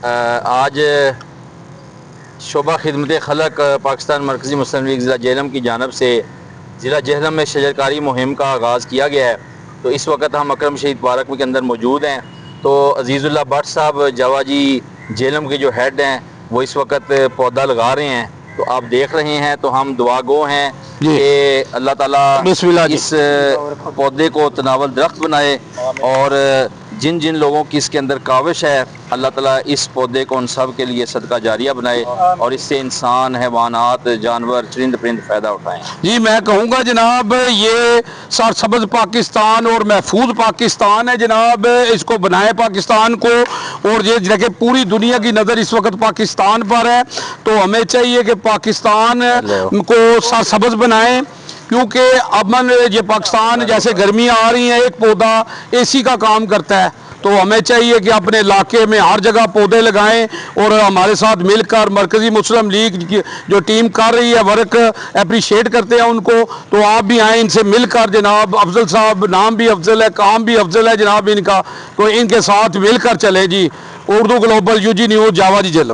آج شعبہ خدمت خلق پاکستان مرکزی مسلم لیگ ضلع جہلم کی جانب سے ضلع جہلم میں شجرکاری مہم کا آغاز کیا گیا ہے۔ تو اس وقت ہم اکرم شہید پارک کے اندر موجود ہیں۔ تو عزیز اللہ بٹ صاحب جوا جی جہلم کے جو ہیڈ ہیں وہ اس وقت پودا لگا رہے ہیں، تو آپ دیکھ رہے ہیں۔ تو ہم دعا گو ہیں کہ اللہ تعالیٰ اس پودے کو تناول درخت بنائے، اور جن جن لوگوں کی اس کے اندر کاوش ہے اللہ تعالیٰ اس پودے کو ان سب کے لیے صدقہ جاریہ بنائے، اور اس سے انسان، حیوانات، جانور، چرند پرند فائدہ اٹھائیں۔ جی میں کہوں گا جناب یہ سرسبز پاکستان اور محفوظ پاکستان ہے جناب، اس کو بنائے پاکستان کو، اور یہ دیکھیں پوری دنیا کی نظر اس وقت پاکستان پر ہے، تو ہمیں چاہیے کہ پاکستان کو سرسبز بنائیں، کیونکہ امن یہ پاکستان جیسے گرمیاں آ رہی ہیں، ایک پودا اے سی کا کام کرتا ہے، تو ہمیں چاہیے کہ اپنے علاقے میں ہر جگہ پودے لگائیں، اور ہمارے ساتھ مل کر مرکزی مسلم لیگ جو ٹیم کر رہی ہے ورک اپریشیٹ کرتے ہیں ان کو، تو آپ بھی آئیں ان سے مل کر جناب۔ افضل صاحب نام بھی افضل ہے، کام بھی افضل ہے جناب ان کا، تو ان کے ساتھ مل کر چلیں جی۔ اردو گلوبل UG نیوز جاوا جی جہلم۔